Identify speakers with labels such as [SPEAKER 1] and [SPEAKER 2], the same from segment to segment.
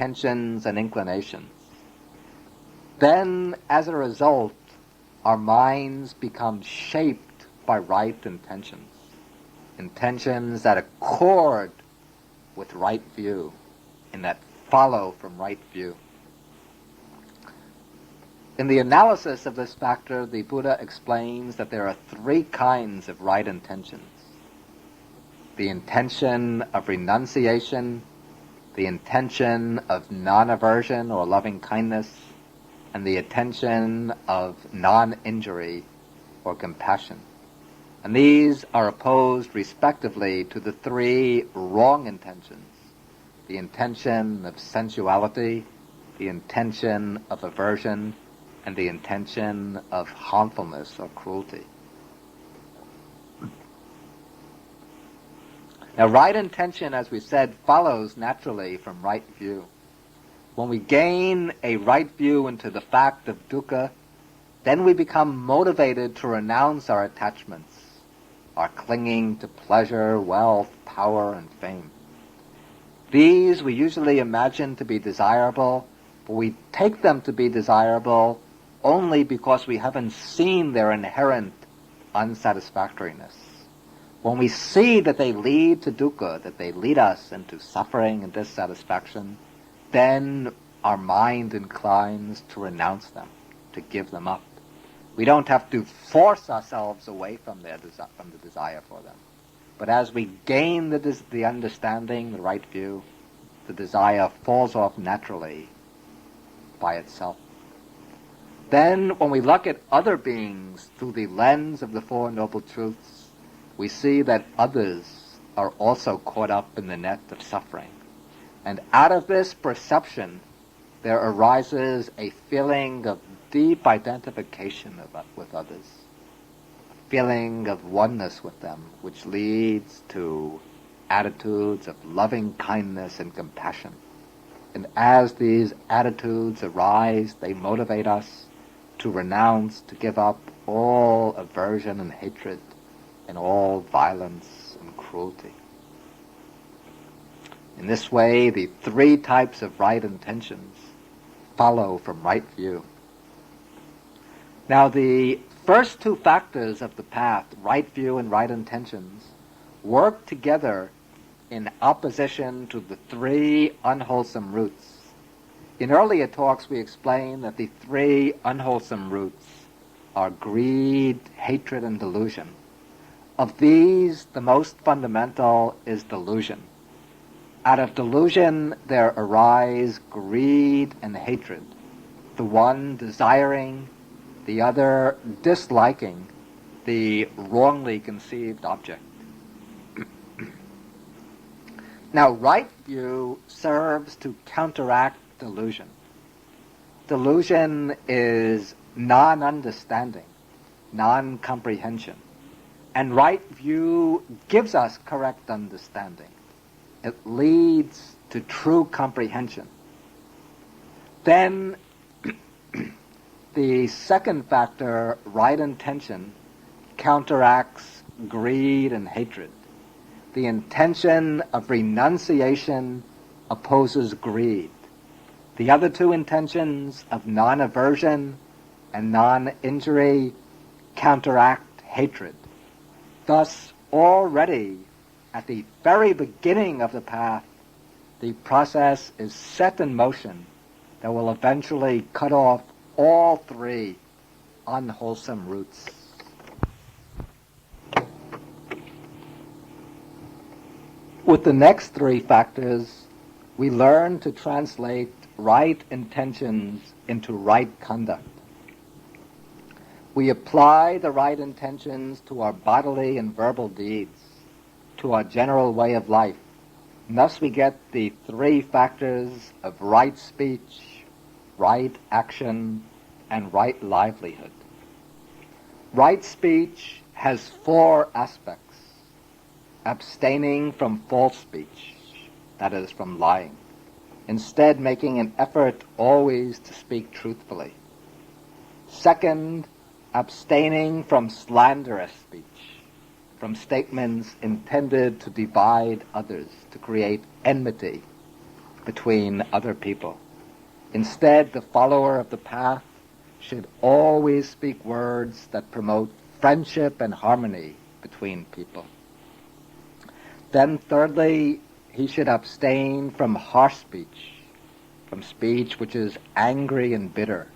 [SPEAKER 1] intentions and inclinations. Then, as a result, our minds become shaped by right intentions, intentions that accord with right view and that follow from right view. In the analysis of this factor, the Buddha explains that there are three kinds of right intentions: the intention of renunciation, the intention of non-aversion or loving kindness, and the intention of non-injury or compassion. And these are opposed respectively to the three wrong intentions: the intention of sensuality, the intention of aversion, and the intention of harmfulness or cruelty. Now, right intention, as we said, follows naturally from right view. When we gain a right view into the fact of dukkha, then we become motivated to renounce our attachments, our clinging to pleasure, wealth, power, and fame. These we usually imagine to be desirable, but we take them to be desirable only because we haven't seen their inherent unsatisfactoriness. When we see that they lead to dukkha, that they lead us into suffering and dissatisfaction, then our mind inclines to renounce them, to give them up. We don't have to force ourselves away from the desire for them. But as we gain the understanding, the right view, the desire falls off naturally by itself. Then, when we look at other beings through the lens of the Four Noble Truths, we see that others are also caught up in the net of suffering. And out of this perception, there arises a feeling of deep identification with others, a feeling of oneness with them, which leads to attitudes of loving kindness and compassion. And as these attitudes arise, they motivate us to renounce, to give up all aversion and hatred and all violence and cruelty. In this way, the three types of right intentions follow from right view. Now, the first two factors of the path, right view and right intentions, work together in opposition to the three unwholesome roots. In earlier talks, we explained that the three unwholesome roots are greed, hatred, and delusion. Of these, the most fundamental is delusion. Out of delusion, there arise greed and hatred, the one desiring, the other disliking the wrongly conceived object. Now, right view serves to counteract delusion. Delusion is non-understanding, non-comprehension. And right view gives us correct understanding. It leads to true comprehension. Then the second factor, right intention, counteracts greed and hatred. The intention of renunciation opposes greed. The other two intentions of non-aversion and non-injury counteract hatred. Thus, already at the very beginning of the path, the process is set in motion that will eventually cut off all three unwholesome roots. With the next three factors, we learn to translate right intentions into right conduct. We apply the right intentions to our bodily and verbal deeds, to our general way of life. And thus we get the three factors of right speech, right action, and right livelihood. Right speech has four aspects: abstaining from false speech, that is, from lying, instead making an effort always to speak truthfully. Second, abstaining from slanderous speech, from statements intended to divide others, to create enmity between other people. Instead, the follower of the path should always speak words that promote friendship and harmony between people. Then thirdly, he should abstain from harsh speech, from speech which is angry and bitter,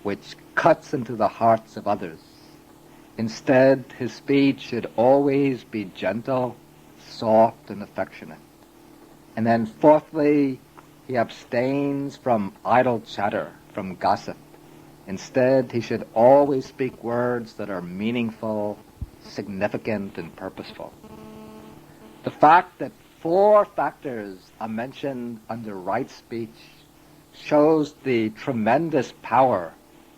[SPEAKER 1] which cuts into the hearts of others. Instead, his speech should always be gentle, soft, and affectionate. And then fourthly, he abstains from idle chatter, from gossip. Instead, he should always speak words that are meaningful, significant, and purposeful. The fact that 4 factors are mentioned under right speech shows the tremendous power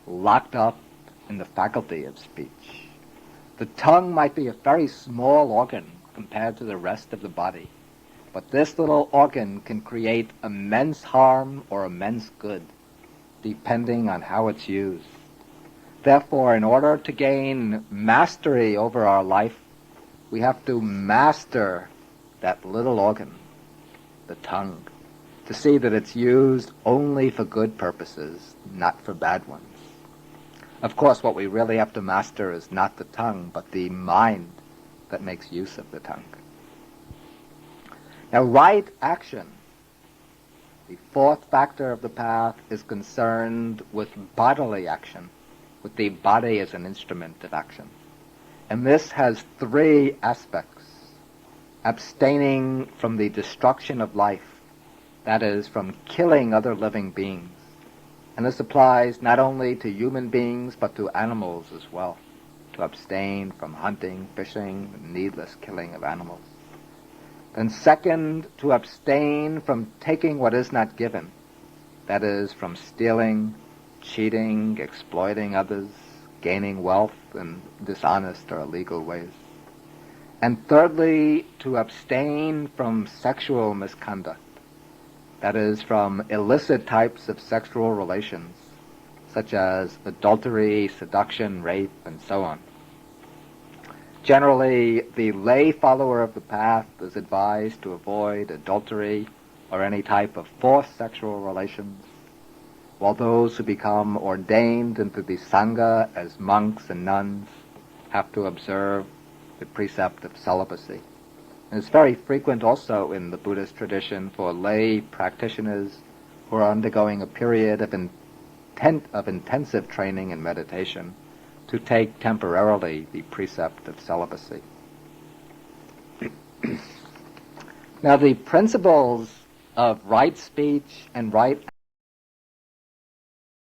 [SPEAKER 1] locked up in the faculty of speech. The tongue might be a very small organ compared to the rest of the body, but this little organ can create immense harm or immense good, depending on how it's used. Therefore, in order to gain mastery over our life, we have to master that little organ, the tongue, to see that it's used only for good purposes, not for bad ones. Of course, what we really have to master is not the tongue, but the mind that makes use of the tongue. Now, right action, the 4th factor of the path, is concerned with bodily action, with the body as an instrument of action. And this has 3 aspects. Abstaining from the destruction of life, that is, from killing other living beings. And this applies not only to human beings, but to animals as well, to abstain from hunting, fishing, and needless killing of animals. Then second, to abstain from taking what is not given, that is, from stealing, cheating, exploiting others, gaining wealth in dishonest or illegal ways. And thirdly, to abstain from sexual misconduct, that is, from illicit types of sexual relations, such as adultery, seduction, rape, and so on. Generally, the lay follower of the path is advised to avoid adultery or any type of forced sexual relations, while those who become ordained into the Sangha as monks and nuns have to observe the precept of celibacy. And it's very frequent also in the Buddhist tradition for lay practitioners who are undergoing a period of intensive training in meditation to take temporarily the precept of celibacy. Now, the principles of right speech and right